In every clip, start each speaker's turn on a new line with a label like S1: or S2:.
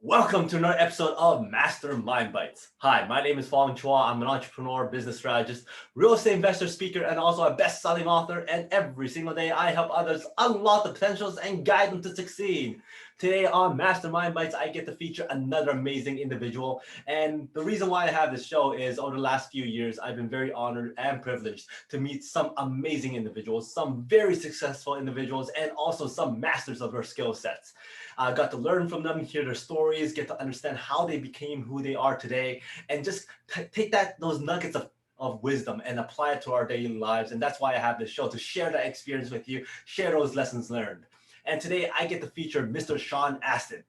S1: Welcome to another episode of Mastermind Bites. Hi, my name is Fong. I'm an entrepreneur, business strategist, real estate investor, speaker, and also a best-selling author. And every single day, I help others unlock the potentials and guide them to succeed. Today on Mastermind Bites, I get to feature another amazing individual. And the reason why I have this show is over the last few years, I've been very honored and privileged to meet some amazing individuals, some very successful individuals, and also some masters of their skill sets. I got to learn from them, hear their stories, get to understand how they became who they are today, and just take those nuggets of wisdom and apply it to our daily lives. And that's why I have this show, to share that experience with you, share those lessons learned. And today I get to feature Mr. Sean Astin,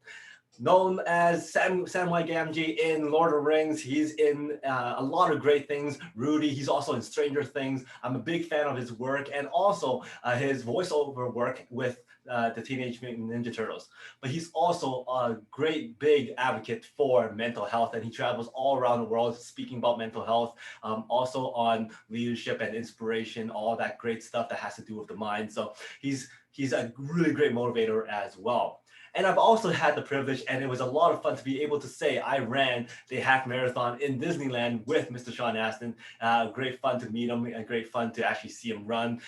S1: known as Samwise Gamgee in Lord of the Rings. He's in a lot of great things. Rudy, he's also in Stranger Things. I'm a big fan of his work and also his voiceover work with the Teenage Mutant Ninja Turtles. But he's also a great big advocate for mental health, and he travels all around the world speaking about mental health, also on leadership and inspiration, all that great stuff that has to do with the mind. So he's a really great motivator as well. And I've also had the privilege, and it was a lot of fun to be able to say I ran the half marathon in Disneyland with Mr. Sean Astin. Great fun to meet him, and great fun to actually see him run.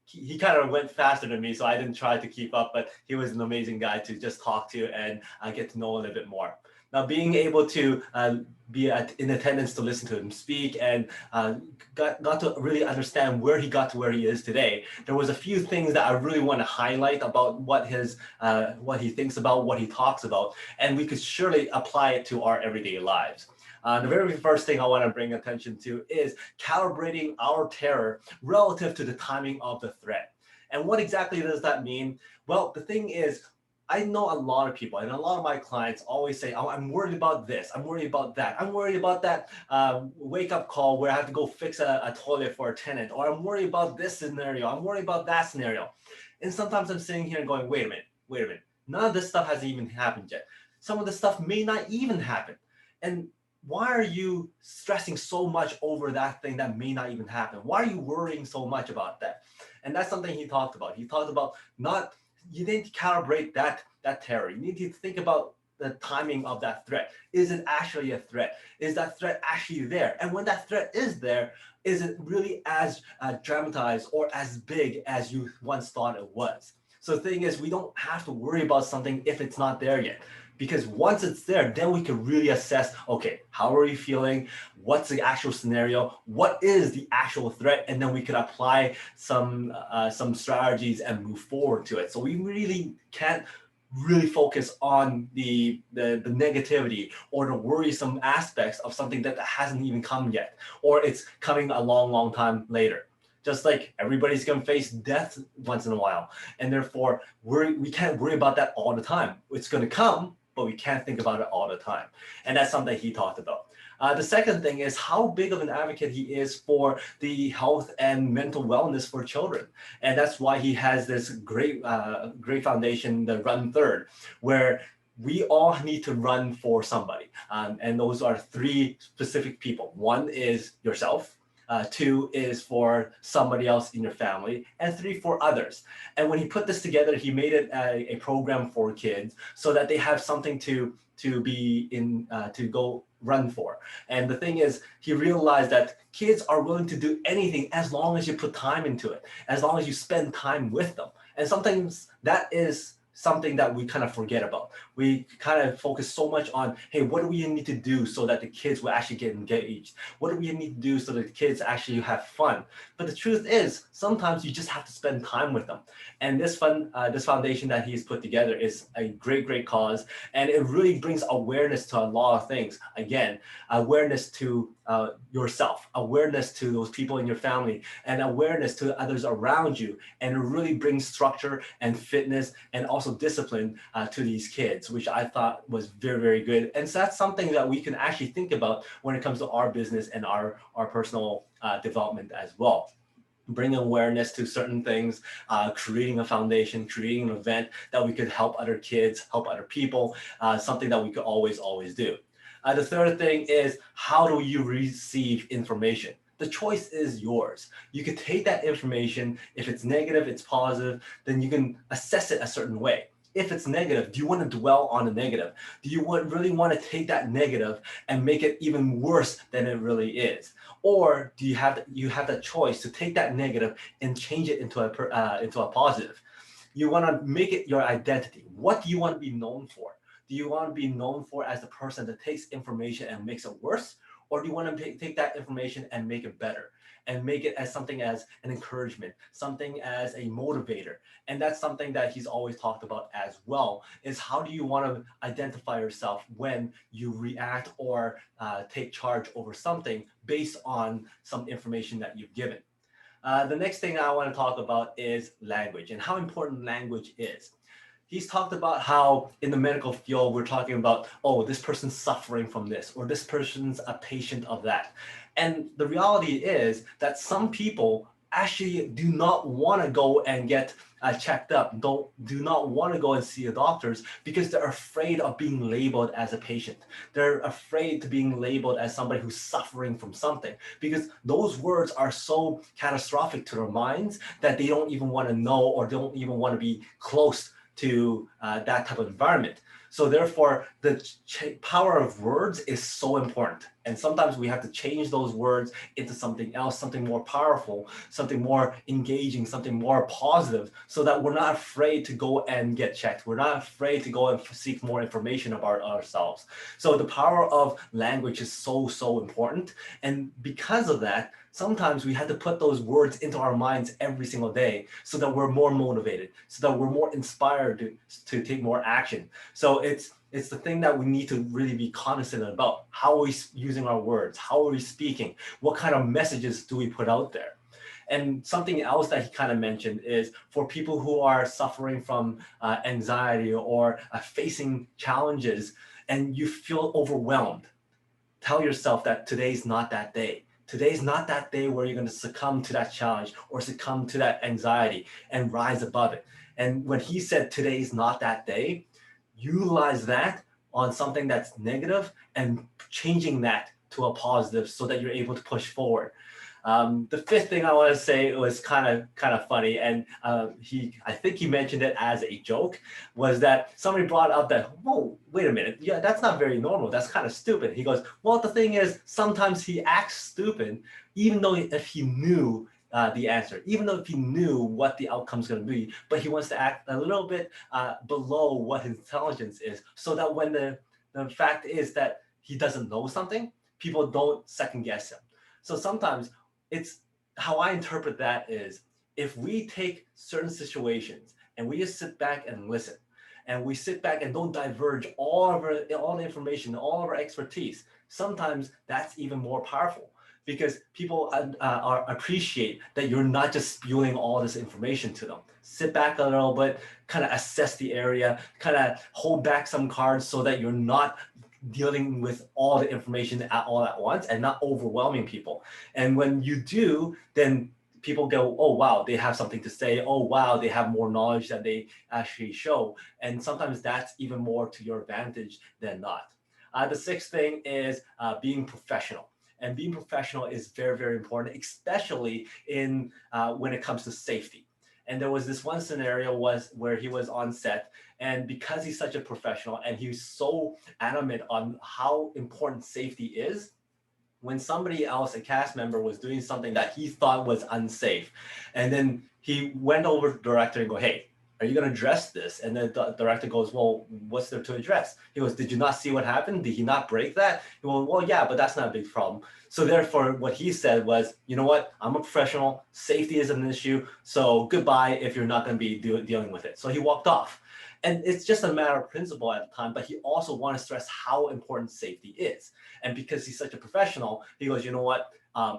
S1: He kind of went faster than me, so I didn't try to keep up, but he was an amazing guy to just talk to and get to know a little bit more. Now, being able to be in attendance to listen to him speak and got to really understand where he got to where he is today, there was a few things that I really want to highlight about what he thinks about, what he talks about, and we could surely apply it to our everyday lives. The very first thing I want to bring attention to is calibrating our terror relative to the timing of the threat. And what exactly does that mean? Well, the thing is, I know a lot of people and a lot of my clients always say, oh, I'm worried about this, I'm worried about that, I'm worried about that wake-up call where I have to go fix a toilet for a tenant, or I'm worried about this scenario, I'm worried about that scenario. And sometimes I'm sitting here and going, wait a minute, none of this stuff has even happened yet. Some of the stuff may not even happen. And why are you stressing so much over that thing that may not even happen? Why are you worrying so much about that? And that's something he talked about. He talked about you need to calibrate that terror. You need to think about the timing of that threat. Is it actually a threat? Is that threat actually there? And when that threat is there, is it really as dramatized or as big as you once thought it was? So the thing is, we don't have to worry about something if it's not there yet. Because once it's there, then we can really assess, okay, how are you feeling? What's the actual scenario? What is the actual threat? And then we could apply some strategies and move forward to it. So we really can't really focus on the negativity or the worrisome aspects of something that hasn't even come yet, or it's coming a long time later. Just like everybody's going to face death once in a while. And therefore, we can't worry about that all the time. It's going to come, but we can't think about it all the time. And that's something he talked about. The second thing is how big of an advocate he is for the health and mental wellness for children. And that's why he has this great foundation, the Run Third, where we all need to run for somebody. And those are three specific people. One is yourself. Two is for somebody else in your family, and three for others. And when he put this together, he made it a program for kids so that they have something to be in, to go run for. And the thing is, he realized that kids are willing to do anything as long as you put time into it, as long as you spend time with them. And sometimes that is something that we kind of forget about. We kind of focus so much on, hey, what do we need to do so that the kids will actually get engaged? What do we need to do so that the kids actually have fun? But the truth is, sometimes you just have to spend time with them. And this foundation that he's put together is a great cause. And it really brings awareness to a lot of things. Again, awareness to yourself, awareness to those people in your family, and awareness to others around you. And it really brings structure and fitness and also discipline to these kids, which I thought was very good. And so that's something that we can actually think about when it comes to our business and our personal development as well. Bring awareness to certain things, creating a foundation, creating an event that we could help other kids, help other people, something that we could always do. The third thing is, how do you receive information? The choice is yours. You can take that information. If it's negative, it's positive, then you can assess it a certain way. if it's negative, do you want to dwell on the negative? Do you really want to take that negative and make it even worse than it really is? Or do you have the choice to take that negative and change it into a positive? You want to make it your identity. What do you want to be known for? Do you want to be known for as the person that takes information and makes it worse? Or do you want to take that information and make it better and make it as something as an encouragement, something as a motivator? And that's something that he's always talked about as well, is how do you want to identify yourself when you react or take charge over something based on some information that you've given. The next thing I want to talk about is language and how important language is. He's talked about how in the medical field, we're talking about, oh, this person's suffering from this, or this person's a patient of that. And the reality is that some people actually do not want to go and get checked up, do not want to go and see a doctors because they're afraid of being labeled as a patient. They're afraid to being labeled as somebody who's suffering from something, because those words are so catastrophic to their minds that they don't even want to know, or don't even want to be close to that type of environment. So therefore, the power of words is so important. And sometimes we have to change those words into something else, something more powerful, something more engaging, something more positive, so that we're not afraid to go and get checked. We're not afraid to go and seek more information about ourselves. So the power of language is so, so important. And because of that, sometimes we have to put those words into our minds every single day so that we're more motivated, so that we're more inspired to take more action. So it's the thing that we need to really be cognizant about. How are we using our words? How are we speaking? What kind of messages do we put out there? And something else that he kind of mentioned is for people who are suffering from anxiety or facing challenges and you feel overwhelmed, tell yourself that today's not that day. Today's not that day where you're going to succumb to that challenge or succumb to that anxiety and rise above it. And when he said today's not that day, utilize that on something that's negative and changing that to a positive so that you're able to push forward. The fifth thing I want to say was kind of funny, and I think he mentioned it as a joke, was that somebody brought up that, whoa, wait a minute, yeah, that's not very normal. That's kind of stupid. He goes, well, the thing is, sometimes he acts stupid, even though if he knew the answer, even though if he knew what the outcome's going to be, but he wants to act a little bit below what his intelligence is, so that when the fact is that he doesn't know something, people don't second guess him. So sometimes it's how I interpret that is, if we take certain situations and we just sit back and listen, and we sit back and don't diverge all the information, all of our expertise, sometimes that's even more powerful, because people appreciate that you're not just spewing all this information to them. Sit back a little bit, kind of assess the area, kind of hold back some cards so that you're not dealing with all the information all at once and not overwhelming people. And when you do, then people go, oh, wow, they have something to say. Oh, wow, they have more knowledge that they actually show. And sometimes that's even more to your advantage than not. The sixth thing is being professional. And being professional is very, very important, especially in when it comes to safety. And there was this one scenario where he was on set, and because he's such a professional and he's so adamant on how important safety is, when somebody else, a cast member, was doing something that he thought was unsafe, and then he went over to the director and go, hey, are you going to address this? And then the director goes, well, what's there to address? He goes, did you not see what happened? Did he not break that? He goes, well, yeah, but that's not a big problem. So therefore, what he said was, you know what? I'm a professional. Safety is an issue. So goodbye if you're not going to be dealing with it. So he walked off. And it's just a matter of principle at the time, but he also wanted to stress how important safety is. And because he's such a professional, he goes, you know what?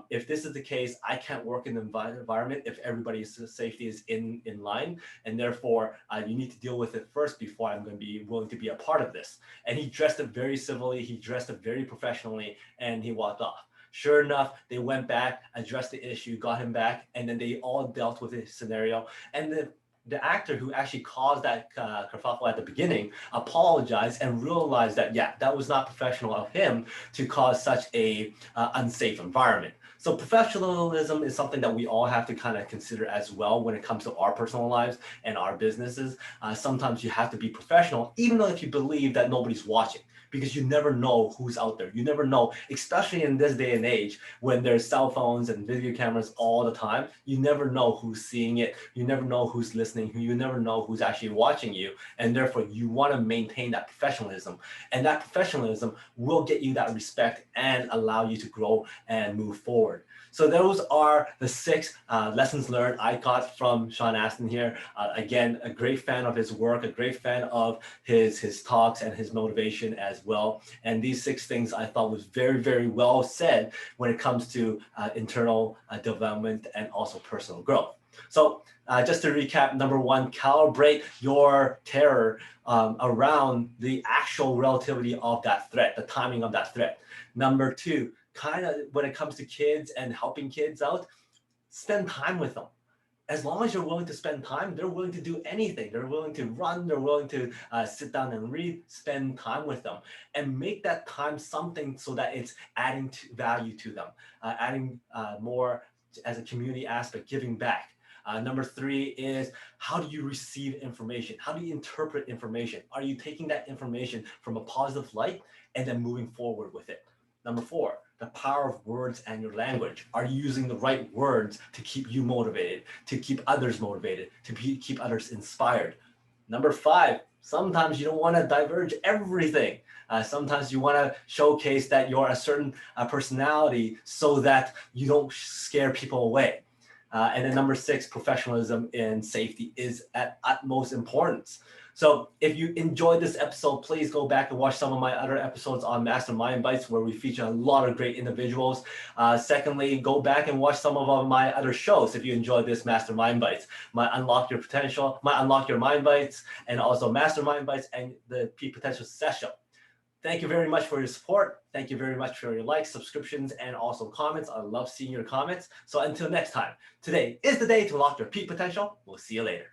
S1: If this is the case, I can't work in the environment if everybody's safety is in line. And therefore, you need to deal with it first before I'm going to be willing to be a part of this. And he dressed it very civilly. He dressed it very professionally, and he walked off. Sure enough, they went back, addressed the issue, got him back, and then they all dealt with the scenario. And the actor who actually caused that kerfuffle at the beginning apologized and realized that, yeah, that was not professional of him to cause such a unsafe environment. So professionalism is something that we all have to kind of consider as well when it comes to our personal lives and our businesses. Sometimes you have to be professional, even though if you believe that nobody's watching, because you never know who's out there. You never know, especially in this day and age when there's cell phones and video cameras all the time. You never know who's seeing it. You never know who's listening. You never know who's actually watching you. And therefore, you want to maintain that professionalism. And that professionalism will get you that respect and allow you to grow and move forward. So those are the 6 lessons learned I got from Sean Astin here. Again, a great fan of his work, a great fan of his talks and his motivation as well. And these 6 things I thought was very, very well said when it comes to internal development and also personal growth. So just to recap, number 1, calibrate your terror around the actual relativity of that threat, the timing of that threat. Number 2, kind of when it comes to kids and helping kids out, spend time with them. As long as you're willing to spend time, they're willing to do anything. They're willing to run, they're willing to sit down and read, spend time with them, and make that time something so that it's adding value to them, adding more as a community aspect, giving back. Number 3 is, how do you receive information? How do you interpret information? Are you taking that information from a positive light and then moving forward with it? Number 4, the power of words and your language. Are you using the right words to keep you motivated, to keep others motivated, to keep others inspired? Number 5, sometimes you don't want to diverge everything. Sometimes you want to showcase that you're a certain personality so that you don't scare people away. And then number 6, professionalism and safety is at utmost importance. So if you enjoyed this episode, please go back and watch some of my other episodes on Mastermind Bites, where we feature a lot of great individuals. Secondly, go back and watch some of my other shows if you enjoyed this Mastermind Bites, my Unlock Your Potential, my Unlock Your Mind Bites, and also Mastermind Bites and the Peak Potential Success Show. Thank you very much for your support. Thank you very much for your likes, subscriptions, and also comments. I love seeing your comments. So until next time, today is the day to unlock your peak potential. We'll see you later.